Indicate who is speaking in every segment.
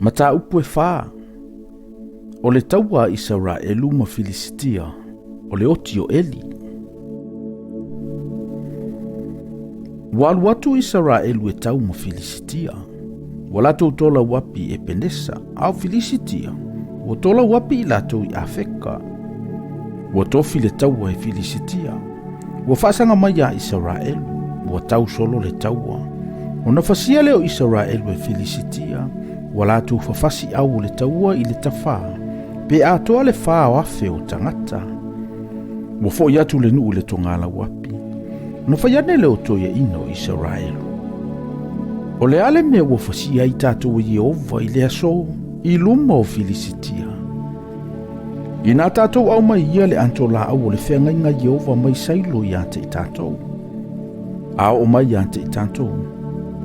Speaker 1: Mata upu e wha. O le taua Israelu ma Filistia, o le oti o Eli. Walu atu Israelu e tau ma Filistia, walatou tola wapi e Penesa, au Filistia, wa tola wapi i latou i Afeka. Wa tofi le taua e Filistia, wa whaasanga mai a Israelu, wa tau solo le taua. O na fasia leo Israelu e Filistia, walatou fafasi au le taua i le tawha, pe atoa le wha o afe o tangata. Wa fo iatu le nuu le tongala wapi. No whaiane leo toia ino Israelu. O le ale mea ua fasia i tātou i Jehova i le aso i luma o Filistia. I nā tātou au mai ia le antola au o le whengainga Jehova mai sailo i ante i tātou. A o mai ante i tātou.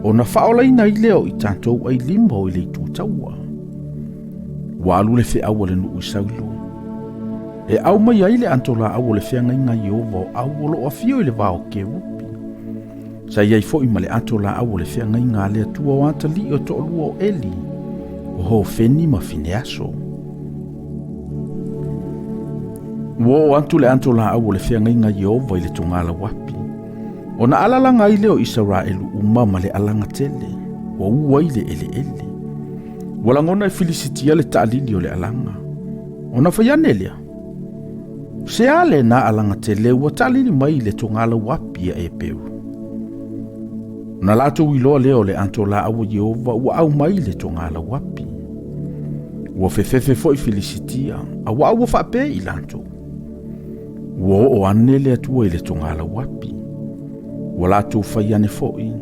Speaker 1: O na whaolaina i leo i tātou ai lima o i le tūtaua. Walu le wheaua le nuu i sailo. E au mai ai le antola au o le whengainga Jehova o au o lo afio i le wao ke upi. Sa iai fo i ma le antola au o le whengainga le atua o antali o to olua o Eli. O ho wheni ma fineaso. Wo antu le antola au o le whengainga Jehova i le tongala wapi. O na alalanga i leo Israelu umama le alanga tele. Wa ua i le ele. Walangona i Filistia le taalili o le alanga. O na whaianelea. Se ale na alanga tele ua taalili mai le tongala wapi a e peu. Na lato iloa leo le antola au Jehova ua au mai le tongala wapi. Ua fefefe fo i Filistia, a ua ua whape i lanto. Ua o anele atua i le tongala wapi. Ua lato whaiane fo i.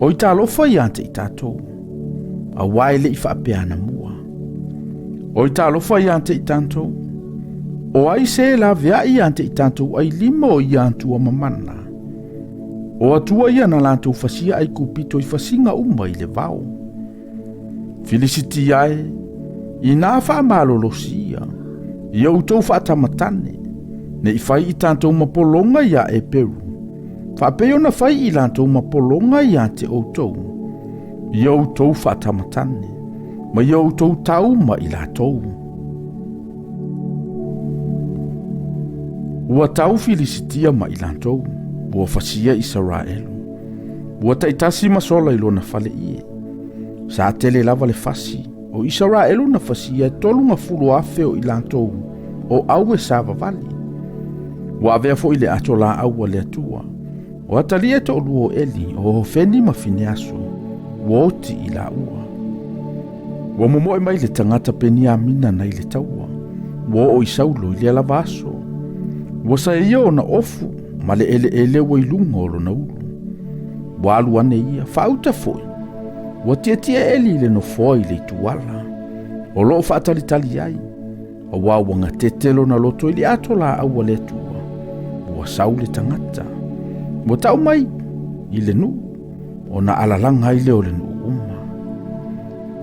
Speaker 1: O i talo whaiante i tatou. A waile i whape ana mua. O i talo whaiante i tatou. O ai se la vea i ante i tatou ai lima o i antua mamana. O atua ia na lantou fasia ai kupito i fasinga uma i le vau. Filistia e, i nā wha malolosia, i au tau wha tamatane, ne i whai i tātou mapolonga ia e peru. Wha peo na whai i lantou mapolonga ia te o tau, i au tau wha tamatane, ma i au tau tauma i la tau. Ua tau Filistia ma i lantou. Ua fasia Israelu. Ua taitasi masola i lona fale ie. Sa tele lava le fasi. O Israelu na fasia e tolunga fulu afe o ilantou. O au e sava vali. Ua avea fo i le atola aua le atua. O atali e to oluo Eli o hofeni ma fineaso. Ua oti i la ua. Ua momoe mai le tangata penia mina na i le taua. Ua o isaulo i le alavaso. Ua sa ia o na ofu. Ma le ele wa ilunga o lo na ulu. Walu ane ia, whauta foi. Wa tia Eli le no foi le tuala. O lo whaatalitali ai. A wawanga tetelo na loto ili atola awa le tua. Wa saule tangata. Wa tau mai, i le nu. O na alalanga i leo le nu uma.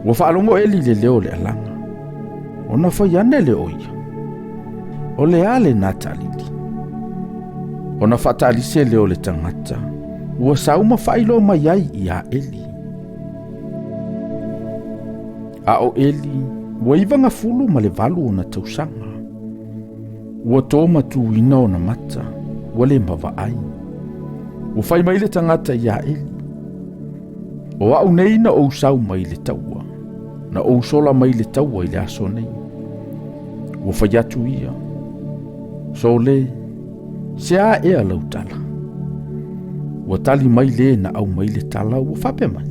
Speaker 1: Wa whaalongo Eli le leo le alanga. O na whaiane le oia. O le ale natalili. O na whatalise leo le tangata, ua sauma whailo mai ai i a Eli. A o Eli, ua iwanga fulu ma le valu o na tausanga. Ua tō matuina o na mata, ua le mawa ai. Ua whai mai le tangata i a Eli. O au neina o usau mai le taua, na o usola mai le taua i le aso nei. Ua whai atu ia. So le, se a ea lau tala. Ua tali mai le na au mai le tala ua whape mai.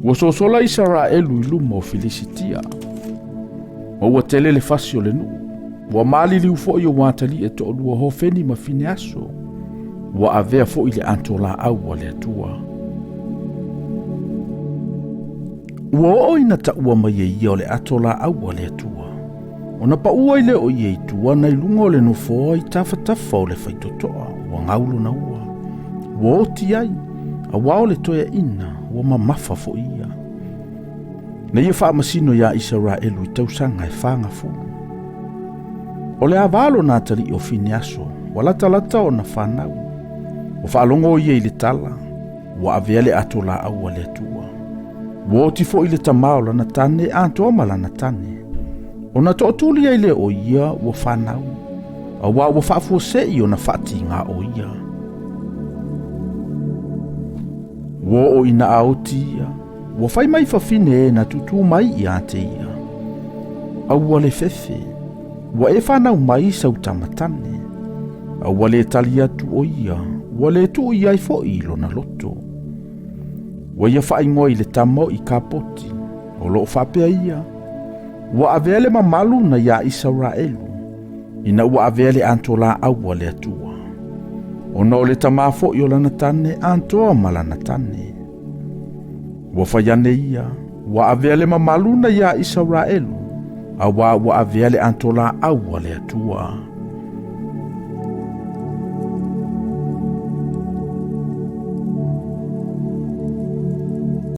Speaker 1: Ua sosola Israelu i luma o Filistia. Ua tele le fasio le nuu. Ua mali liu fo i o watali e to olua hofeni ma fineaso. Ua avea fo i le antola aua le atua. Ua o ina ta ua mai e ia o le atola aua le atua. Ona pa ua ile o iei tua na ilunga o le nofoa i tafa o le faitotoa, ua ngaulo na ua. Ua oti ai, a wao le toia ina, ua mamafa fo ia. Na ia wha masino ya Israelu i tausanga e whanga fulu. O le avalo na tali o fineaso, wa lata o na whanau. O whaalongo o iei le tala, ua avea le atola aua le atua. Wo tifo ile tamao lana tane antoa malana tane. Ona to tuli ile o ia wo fanau. Awa wo fafu sei ona fati nga o ia. Wo o ina aotia. Wo fai mai fafine na tutu mai ia te ia. Awa le fefe. Wa e fanau mai sau tamatane. Awa le tali atu o ia. Wa le tu ia i fo ilo na loto. Wa ia fai ngoi le tamo i kapoti. O lo fapea ia. Wa avele mamalu na ia Israelu. Ina wa avele antola awa le atua. Ona o le tamafo i o lana tane antoa malana tane. Wa fayane ia. Wa avele mamalu na ia Israelu. Awa wa avele antola awa le atua.